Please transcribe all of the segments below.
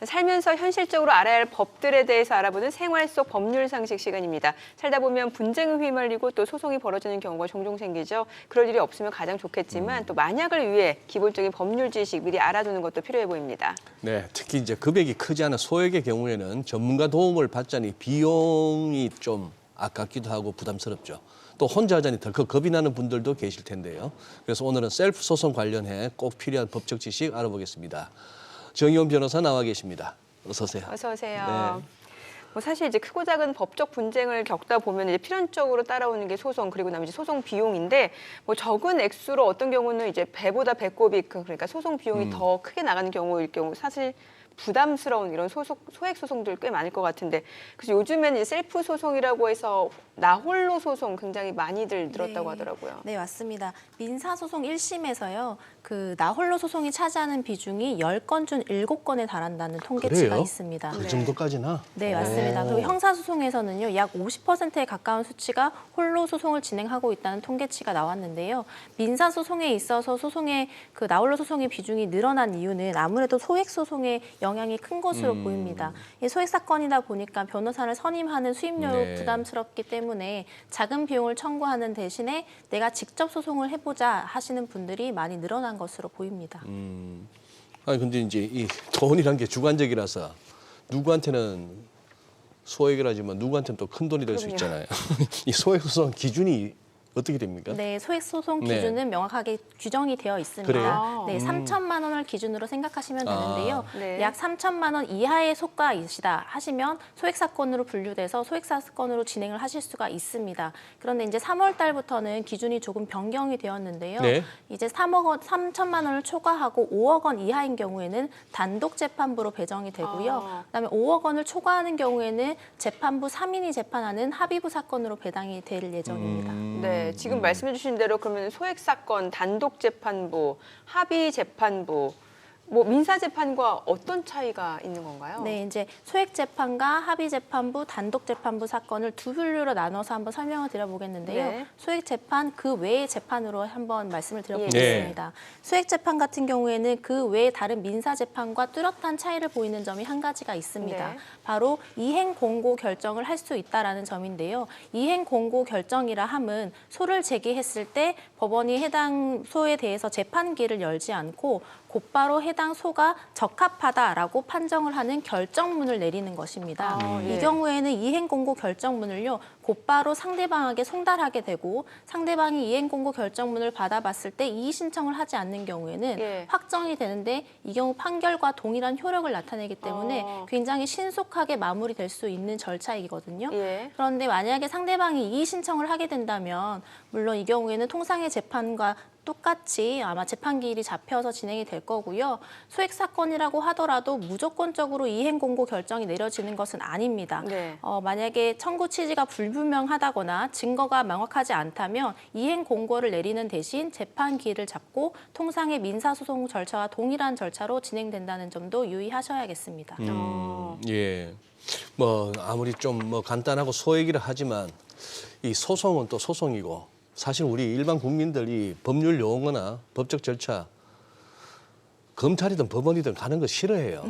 살면서 현실적으로 알아야 할 법들에 대해서 알아보는 생활 속 법률 상식 시간입니다. 살다 보면 분쟁에 휘말리고 또 소송이 벌어지는 경우가 종종 생기죠. 그럴 일이 없으면 가장 좋겠지만 또 만약을 위해 기본적인 법률 지식 미리 알아두는 것도 필요해 보입니다. 네, 특히 이제 금액이 크지 않은 소액의 경우에는 전문가 도움을 받자니 비용이 좀 아깝기도 하고 부담스럽죠. 또 혼자 하자니 덜컥 겁이 나는 분들도 계실 텐데요. 그래서 오늘은 셀프 소송 관련해 꼭 필요한 법적 지식 알아보겠습니다. 정의원 변호사 나와 계십니다. 어서 오세요. 어서 오세요. 네. 뭐 사실 이제 크고 작은 법적 분쟁을 겪다 보면 이제 필연적으로 따라오는 게 소송 그리고 나머지 소송 비용인데 뭐 적은 액수로 어떤 경우는 이제 배보다 배꼽이 그러니까 소송 비용이 더 크게 나가는 경우일 경우 사실 부담스러운 이런 소액 소송들 꽤 많을 것 같은데 그래서 요즘에는 이제 셀프 소송이라고 해서 나 홀로 소송 굉장히 많이들 늘었다고 하더라고요. 네, 맞습니다. 민사소송 1심에서요. 그 나홀로 소송이 차지하는 비중이 10건 중 7건에 달한다는 통계치가 그래요? 있습니다. 그 정도까지나? 네, 맞습니다. 그리고 형사소송에서는요, 약 50%에 가까운 수치가 홀로 소송을 진행하고 있다는 통계치가 나왔는데요. 민사소송에 있어서 소송의 그 나홀로 소송의 비중이 늘어난 이유는 아무래도 소액 소송의 영향이 큰 것으로 보입니다. 이 소액 사건이다 보니까 변호사를 선임하는 수임료도 네. 부담스럽기 때문에 작은 비용을 청구하는 대신에 내가 직접 소송을 해보자 하시는 분들이 많이 늘어난 것으로 보입니다. 아니 근데 이제 이 돈이란 게 주관적이라서 누구한테는 소액이라지만 누구한테는 또 큰 돈이 될 수 그럼요. 있잖아요. 이 소액 소송 기준이 어떻게 됩니까? 네, 소액 소송 네. 기준은 명확하게 규정이 되어 있습니다. 그래요? 네, 3천만 원을 기준으로 생각하시면 되는데요. 네. 약 3천만 원 이하의 속가이시다 하시면 소액 사건으로 분류돼서 소액 사건으로 진행을 하실 수가 있습니다. 그런데 이제 3월 달부터는 기준이 조금 변경이 되었는데요. 네. 이제 3천만 원을 초과하고 5억 원 이하인 경우에는 단독 재판부로 배정이 되고요. 그다음에 5억 원을 초과하는 경우에는 재판부 3인이 재판하는 합의부 사건으로 배당이 될 예정입니다. 네, 지금 말씀해 주신 대로 그러면 소액 사건, 단독 재판부, 합의 재판부, 뭐 민사 재판과 어떤 차이가 있는 건가요? 네, 이제 소액 재판과 합의 재판부, 단독 재판부 사건을 두 분류로 나눠서 한번 설명을 드려보겠는데요. 네. 소액 재판 그 외의 재판으로 한번 말씀을 예. 드려보겠습니다. 소액 재판 같은 경우에는 그 외에 다른 민사 재판과 뚜렷한 차이를 보이는 점이 한 가지가 있습니다. 네. 바로 이행 공고 결정을 할 수 있다라는 점인데요. 이행 공고 결정이라 함은 소를 제기했을 때 법원이 해당 소에 대해서 재판기를 열지 않고 곧바로 해당 소가 적합하다라고 판정을 하는 결정문을 내리는 것입니다. 예. 이 경우에는 이행 공고 결정문을요 곧바로 상대방에게 송달하게 되고 상대방이 이행 공고 결정문을 받아봤을 때 이의 신청을 하지 않는 경우에는 예. 확정이 되는데 이 경우 판결과 동일한 효력을 나타내기 때문에 굉장히 신속하게 마무리될 수 있는 절차이거든요. 예. 그런데 만약에 상대방이 이의 신청을 하게 된다면 물론 이 경우에는 통상의 재판과 똑같이 아마 재판 기일이 잡혀서 진행이 될 거고요. 소액 사건이라고 하더라도 무조건적으로 이행 공고 결정이 내려지는 것은 아닙니다. 네. 만약에 청구 취지가 불분명하다거나 증거가 명확하지 않다면 이행 공고를 내리는 대신 재판 기일을 잡고 통상의 민사소송 절차와 동일한 절차로 진행된다는 점도 유의하셔야겠습니다. 예. 뭐 아무리 좀 뭐 간단하고 소액이라 하지만 이 소송은 또 소송이고 사실 우리 일반 국민들이 법률 용어나 법적 절차 검찰이든 법원이든 가는 거 싫어해요.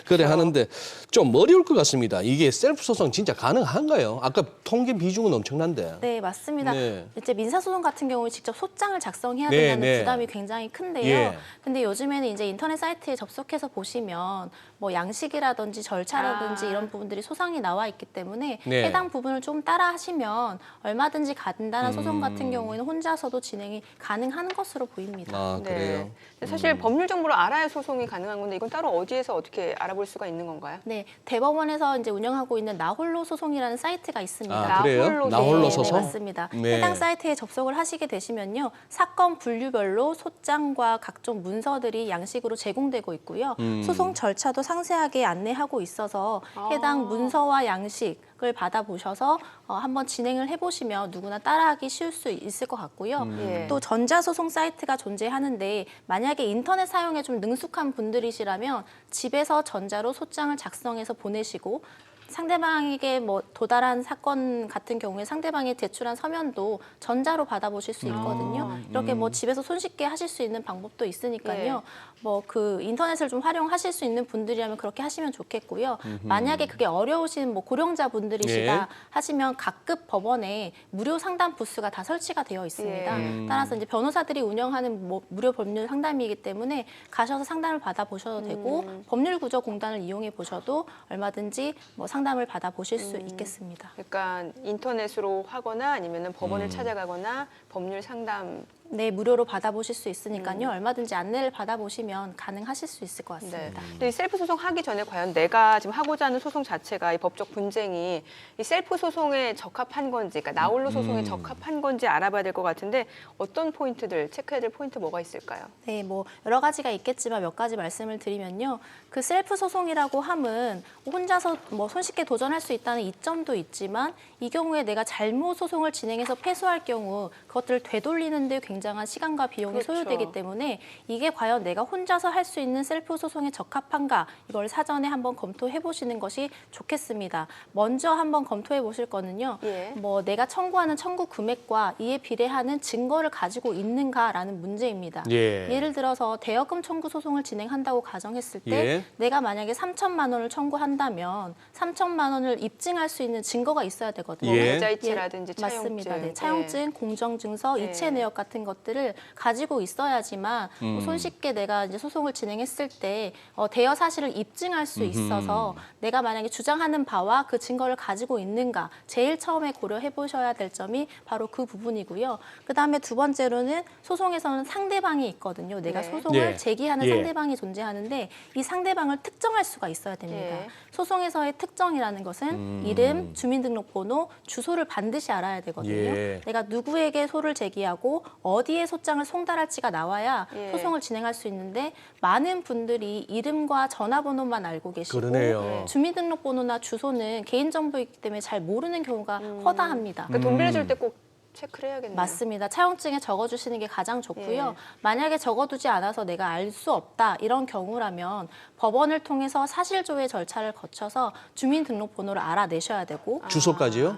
그래 하는데 좀 어려울 것 같습니다. 이게 셀프 소송 진짜 가능한가요? 아까 통계 비중은 엄청난데. 네, 맞습니다. 네. 이제 민사소송 같은 경우에 직접 소장을 작성해야 네, 된다는 네. 부담이 굉장히 큰데요. 예. 근데 요즘에는 이제 인터넷 사이트에 접속해서 보시면 뭐 양식이라든지 절차라든지 이런 부분들이 소상히 나와 있기 때문에 네. 해당 부분을 좀 따라 하시면 얼마든지 간단한 소송 같은 경우에는 혼자서도 진행이 가능한 것으로 보입니다. 아, 그래요? 네. 근데 사실 법률 정보를 알아야 소송이 가능한 건데 이건 따로 어디에서 어떻게 알아볼 수가 있는 건가요? 네, 대법원에서 이제 운영하고 있는 나홀로 소송이라는 사이트가 있습니다. 아, 그래요? 나홀로 나홀로 네, 소송? 네, 맞습니다. 네. 해당 사이트에 접속을 하시게 되시면요. 사건 분류별로 소장과 각종 문서들이 양식으로 제공되고 있고요. 소송 절차도 상세하게 안내하고 있어서 해당 문서와 양식을 받아보셔서 한번 진행을 해보시면 누구나 따라하기 쉬울 수 있을 것 같고요. 예. 또 전자소송 사이트가 존재하는데 만약에 인터넷 사용에 좀 능숙한 분들이시라면 집에서 전자로 소장을 작성해서 보내시고 상대방에게 뭐 도달한 사건 같은 경우에 상대방이 제출한 서면도 전자로 받아보실 수 있거든요. 이렇게 뭐 집에서 손쉽게 하실 수 있는 방법도 있으니까요. 예. 뭐 그 인터넷을 좀 활용하실 수 있는 분들이라면 그렇게 하시면 좋겠고요. 만약에 그게 어려우신 뭐 고령자 분들이시다 예. 하시면 각급 법원에 무료 상담 부스가 다 설치가 되어 있습니다. 예. 따라서 이제 변호사들이 운영하는 뭐 무료 법률 상담이기 때문에 가셔서 상담을 받아보셔도 되고 법률구조공단을 이용해 보셔도 얼마든지 뭐 상담을 받아보실 수 있겠습니다. 그러니까 인터넷으로 하거나 아니면 법원을 찾아가거나 법률 상담. 네, 무료로 받아보실 수 있으니까요. 얼마든지 안내를 받아보시면 가능하실 수 있을 것 네. 같습니다. 근데 이 셀프 소송 하기 전에 과연 내가 지금 하고자 하는 소송 자체가 이 법적 분쟁이 이 셀프 소송에 적합한 건지, 그러니까 나홀로 소송에 적합한 건지 알아봐야 될 것 같은데 어떤 포인트들 체크해야 될 포인트 뭐가 있을까요? 네, 뭐 여러 가지가 있겠지만 몇 가지 말씀을 드리면요. 그 셀프 소송이라고 함은 혼자서 뭐 손쉽게 도전할 수 있다는 이점도 있지만 이 경우에 내가 잘못 소송을 진행해서 패소할 경우 그것들을 되돌리는 데 굉장한 시간과 비용이 그렇죠. 소요되기 때문에 이게 과연 내가 혼자서 할 수 있는 셀프 소송에 적합한가 이걸 사전에 한번 검토해 보시는 것이 좋겠습니다. 먼저 한번 검토해 보실 거는요. 예. 뭐 내가 청구하는 청구 금액과 이에 비례하는 증거를 가지고 있는가라는 문제입니다. 예. 예를 들어서 대여금 청구 소송을 진행한다고 가정했을 때 예. 내가 만약에 3천만 원을 청구한다면 3천만 원을 입증할 수 있는 증거가 있어야 되거든요. 예. 계좌이체라든지 차용증. 맞습니다. 네, 차용증, 공정증서, 예. 이체 내역 같은 것들을 가지고 있어야지만 뭐 손쉽게 내가 이제 소송을 진행했을 때 대여 사실을 입증할 수 있어서 내가 만약에 주장하는 바와 그 증거를 가지고 있는가 제일 처음에 고려해 보셔야 될 점이 바로 그 부분이고요. 그다음에 두 번째로는 소송에서는 상대방이 있거든요. 내가 네. 소송을 예. 제기하는 예. 상대방이 존재하는데 이 상대방을 특정할 수가 있어야 됩니다. 예. 소송에서의 특정이라는 것은 이름, 주민등록번호, 주소를 반드시 알아야 되거든요. 예. 내가 누구에게 소를 제기하고 어디에 소장을 송달할지가 나와야 예. 소송을 진행할 수 있는데 많은 분들이 이름과 전화번호만 알고 계시고 그러네요. 주민등록번호나 주소는 개인정보이기 때문에 잘 모르는 경우가 허다합니다. 그러니까 돈 빌려줄 때 꼭 체크를 해야겠네요. 맞습니다. 차용증에 적어주시는 게 가장 좋고요. 예. 만약에 적어두지 않아서 내가 알 수 없다 이런 경우라면 법원을 통해서 사실조회 절차를 거쳐서 주민등록번호를 알아내셔야 되고 주소까지요?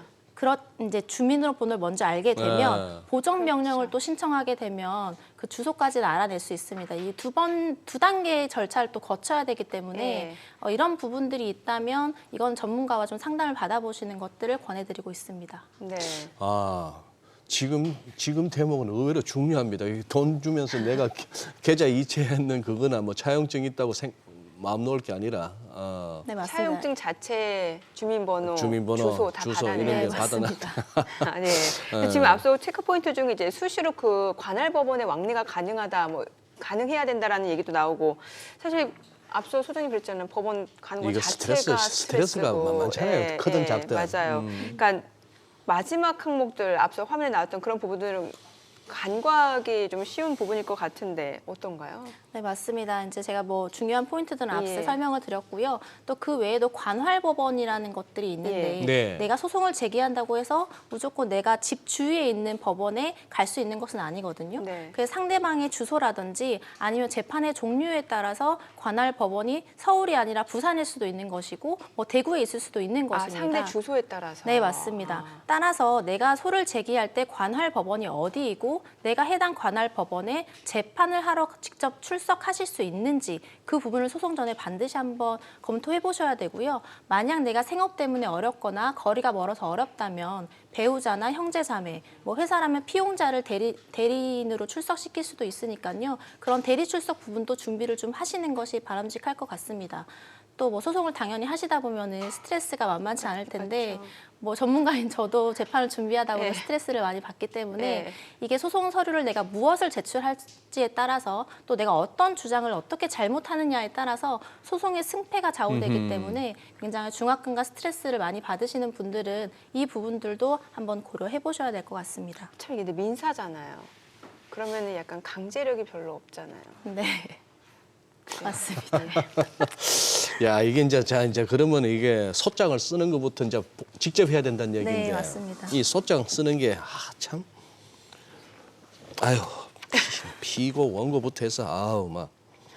이제 주민등록번호를 먼저 알게 되면 네. 보정 명령을 또 신청하게 되면 그 주소까지는 알아낼 수 있습니다. 이 두 단계의 절차를 또 거쳐야 되기 때문에 이런 부분들이 있다면 이건 전문가와 좀 상담을 받아보시는 것들을 권해드리고 있습니다. 네. 아, 지금 대목은 의외로 중요합니다. 이돈 주면서 내가 계좌 이체했는 그거나 뭐 차용증 있다고 마음 놓을 게 아니라 네, 맞습니다. 차용증 자체 주민번호, 주소, 다 주소 받아내야 이런 게 네, 받아놔. 맞습니다. 아, 네. 근데 지금 앞서 체크 포인트 중에 이제 수시로 그 관할 법원의 왕래가 가능하다, 뭐 가능해야 된다라는 얘기도 나오고 사실 앞서 소장님 그랬잖아요. 법원 가는 것 이거 자체가 스트레스가 스트레스고. 만만찮아요. 크든 작든. 맞아요. 그러니까 마지막 항목들 앞서 화면에 나왔던 그런 부분들은 간과하기 좀 쉬운 부분일 것 같은데 어떤가요? 네, 맞습니다. 이제 제가 뭐 중요한 포인트들은 앞서 예. 설명을 드렸고요. 또 그 외에도 관할법원이라는 것들이 있는데 예. 네. 내가 소송을 제기한다고 해서 무조건 내가 집 주위에 있는 법원에 갈 수 있는 것은 아니거든요. 네. 그래서 상대방의 주소라든지 아니면 재판의 종류에 따라서 관할법원이 서울이 아니라 부산일 수도 있는 것이고 뭐 대구에 있을 수도 있는 아, 것입니다. 상대 주소에 따라서. 네, 맞습니다. 따라서 내가 소를 제기할 때 관할 법원이 어디이고 내가 해당 관할 법원에 재판을 하러 직접 출석하실 수 있는지 그 부분을 소송 전에 반드시 한번 검토해 보셔야 되고요. 만약 내가 생업 때문에 어렵거나 거리가 멀어서 어렵다면 배우자나 형제자매, 뭐 회사라면 피용자를 대리인으로 출석시킬 수도 있으니까요. 그런 대리 출석 부분도 준비를 좀 하시는 것이 바람직할 것 같습니다. 또 뭐 소송을 당연히 하시다 보면은 스트레스가 만만치 않을 텐데 뭐 전문가인 저도 재판을 준비하다 보면 네. 스트레스를 많이 받기 때문에 네. 이게 소송 서류를 내가 무엇을 제출할지에 따라서 또 내가 어떤 주장을 어떻게 잘못하느냐에 따라서 소송의 승패가 좌우되기 때문에 굉장히 중압감과 스트레스를 많이 받으시는 분들은 이 부분들도 한번 고려해 보셔야 될 것 같습니다. 참 이게 근데 민사잖아요. 그러면은 약간 강제력이 별로 없잖아요. 네. 맞습니다. 야, 이게 이제 그러면 이게 소장을 쓰는 것부터 이제 직접 해야 된다는 얘기인데. 네, 맞습니다. 이 소장 쓰는 게 참 아유, 피고 원고부터 해서 아우 막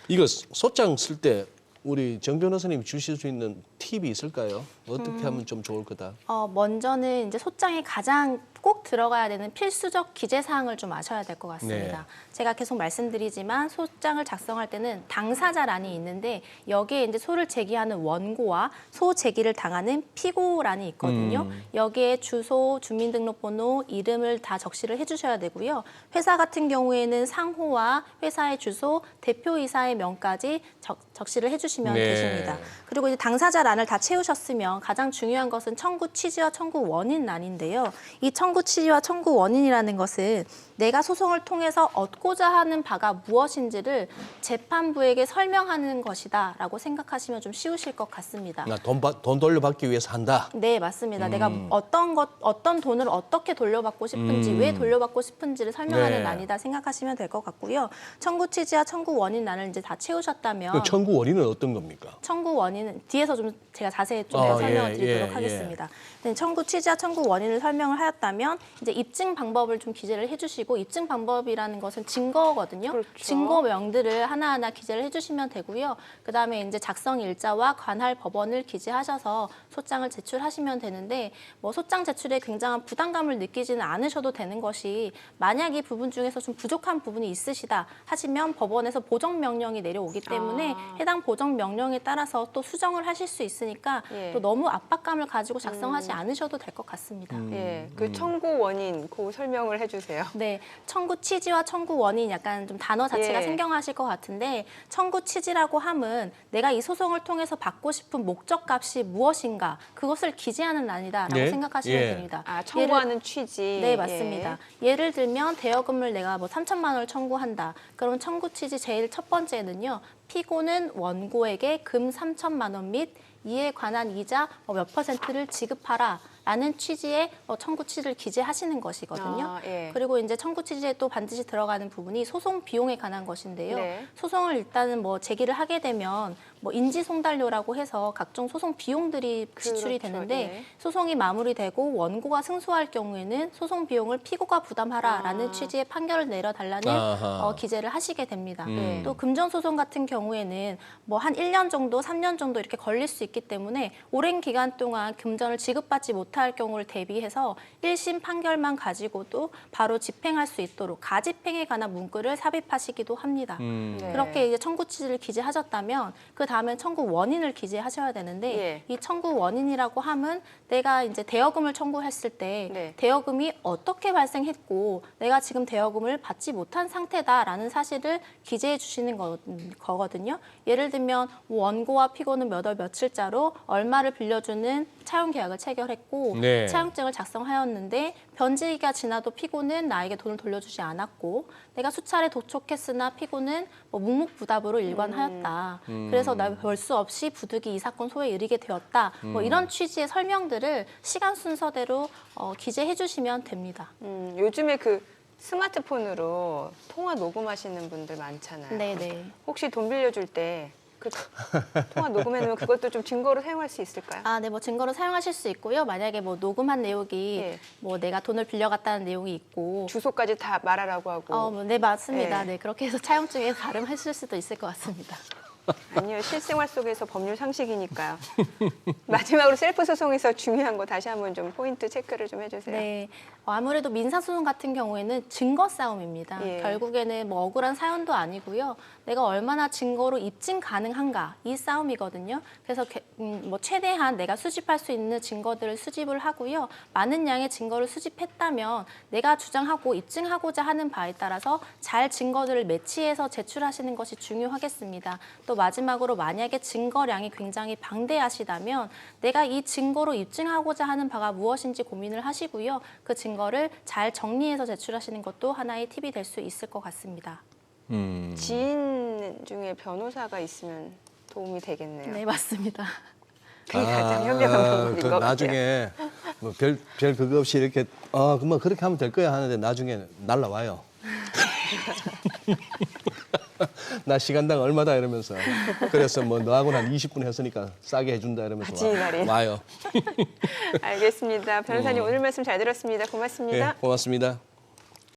이거 소장 쓸 때 우리 정 변호사님이 주실 수 있는 팁이 있을까요? 어떻게 하면 좀 좋을 거다. 먼저는 이제 소장에 가장 꼭 들어가야 되는 필수적 기재 사항을 좀 아셔야 될 것 같습니다. 네. 제가 계속 말씀드리지만 소장을 작성할 때는 당사자란이 있는데 여기에 이제 소를 제기하는 원고와 소 제기를 당하는 피고란이 있거든요. 여기에 주소, 주민등록번호, 이름을 다 적시를 해주셔야 되고요. 회사 같은 경우에는 상호와 회사의 주소, 대표이사의 명까지 적시를 해주시면 네. 되십니다. 그리고 이제 당사자란을 다 채우셨으면 가장 중요한 것은 청구 취지와 청구 원인란인데요. 이 청구 취지와 청구 원인이라는 것은 내가 소송을 통해서 얻고자 하는 바가 무엇인지를 재판부에게 설명하는 것이다라고 생각하시면 좀 쉬우실 것 같습니다. 돈 돌려받기 위해서 한다. 네, 맞습니다. 내가 어떤 돈을 어떻게 돌려받고 싶은지, 왜 돌려받고 싶은지를 설명하는 네. 난이다 생각하시면 될 것 같고요. 청구 취지와 청구 원인란을 이제 다 채우셨다면 그 청구 원인은 어떤 겁니까? 청구 원인은 뒤에서 좀 제가 자세히 좀 설명을 드리도록 하겠습니다. 네, 청구 취지와 청구 원인을 설명을 하였다면 이제 입증 방법을 좀 기재를 해주시고 입증 방법이라는 것은 증거거든요. 그렇죠. 증거명들을 하나하나 기재를 해주시면 되고요. 그다음에 이제 작성 일자와 관할 법원을 기재하셔서 소장을 제출하시면 되는데 뭐 소장 제출에 굉장한 부담감을 느끼지는 않으셔도 되는 것이 만약 이 부분 중에서 좀 부족한 부분이 있으시다 하시면 법원에서 보정 명령이 내려오기 때문에 해당 보정 명령에 따라서 또 수정을 하실 수 있으니까 예. 또 너무 압박감을 가지고 작성하지 않으셔도 될 것 같습니다. 예, 그 청구 원인 그 설명을 해주세요. 네, 청구 취지와 청구 원인 약간 좀 단어 자체가 예. 생경하실 것 같은데 청구 취지라고 함은 내가 이 소송을 통해서 받고 싶은 목적값이 무엇인가 그것을 기재하는 난이다라고 네. 생각하시면 예. 됩니다. 아, 청구하는 취지. 네, 맞습니다. 예를 들면 대여금을 내가 뭐 3천만 원을 청구한다. 그러면 청구 취지 제일 첫 번째는요. 피고는 원고에게 금 3천만 원 및 이에 관한 이자 몇 %를 지급하라. 라는 취지의 청구 취지를 기재하시는 것이거든요. 아, 예. 그리고 이제 청구 취지에 또 반드시 들어가는 부분이 소송 비용에 관한 것인데요. 네. 소송을 일단은 뭐 제기를 하게 되면 뭐 인지송달료라고 해서 각종 소송 비용들이 지출이 그렇죠. 되는데 예. 소송이 마무리되고 원고가 승소할 경우에는 소송 비용을 피고가 부담하라라는 취지의 판결을 내려달라는 아하. 기재를 하시게 됩니다. 네. 또 금전소송 같은 경우에는 뭐 한 1년 정도, 3년 정도 이렇게 걸릴 수 있기 때문에 오랜 기간 동안 금전을 지급받지 못할 경우를 대비해서 1심 판결만 가지고도 바로 집행할 수 있도록 가집행에 관한 문구를 삽입하시기도 합니다. 네. 그렇게 이제 청구 취지를 기재하셨다면 그 다음에 청구 원인을 기재하셔야 되는데 예. 이 청구 원인이라고 함은 내가 이제 대여금을 청구했을 때 네. 대여금이 어떻게 발생했고 내가 지금 대여금을 받지 못한 상태다라는 사실을 기재해 주시는 거거든요. 예를 들면 원고와 피고는 몇 월 며칠자로 얼마를 빌려주는 차용 계약을 체결했고 네. 차용증을 작성하였는데 변제기가 지나도 피고는 나에게 돈을 돌려주지 않았고 내가 수차례 도촉했으나 피고는 뭐 묵묵부답으로 일관하였다. 그래서 나 별 수 없이 부득이 이 사건 소에 이르게 되었다. 뭐 이런 취지의 설명들을 시간 순서대로 기재해 주시면 됩니다. 요즘에 그 스마트폰으로 통화 녹음하시는 분들 많잖아요. 네네. 혹시 돈 빌려줄 때 그 통화 녹음해놓으면 그것도 좀 증거로 사용할 수 있을까요? 아, 네, 뭐 증거로 사용하실 수 있고요. 만약에 뭐 녹음한 내용이 예. 뭐 내가 돈을 빌려갔다는 내용이 있고 주소까지 다 말하라고 하고. 네, 맞습니다. 예. 네, 그렇게 해서 차용증에 가름하실 수도 있을 것 같습니다. 아니요, 실생활 속에서 법률 상식이니까요. 마지막으로 셀프 소송에서 중요한 거 다시 한번 좀 포인트 체크를 좀 해주세요. 네, 아무래도 민사소송 같은 경우에는 증거 싸움입니다. 예. 결국에는 뭐 억울한 사연도 아니고요. 내가 얼마나 증거로 입증 가능한가 이 싸움이거든요. 그래서 뭐 최대한 내가 수집할 수 있는 증거들을 수집을 하고요. 많은 양의 증거를 수집했다면 내가 주장하고 입증하고자 하는 바에 따라서 잘 증거들을 매치해서 제출하시는 것이 중요하겠습니다. 또 마지막으로 만약에 증거량이 굉장히 방대하시다면 내가 이 증거로 입증하고자 하는 바가 무엇인지 고민을 하시고요. 그 증거를 잘 정리해서 제출하시는 것도 하나의 팁이 될 수 있을 것 같습니다. 지인 중에 변호사가 있으면 도움이 되겠네요. 네, 맞습니다. 그게 가장 현명한 방법인 그 것 같아요. 나중에 뭐 별 그거 없이 이렇게 그만 그렇게 하면 될 거야 하는데 나중에 날라와요. 나 시간당 얼마다 이러면서 그래서 뭐 너하고는 한 20분 했으니까 싸게 해준다 이러면서 지인할인. 와요. 알겠습니다. 변호사님 오늘 말씀 잘 들었습니다. 고맙습니다. 네, 고맙습니다.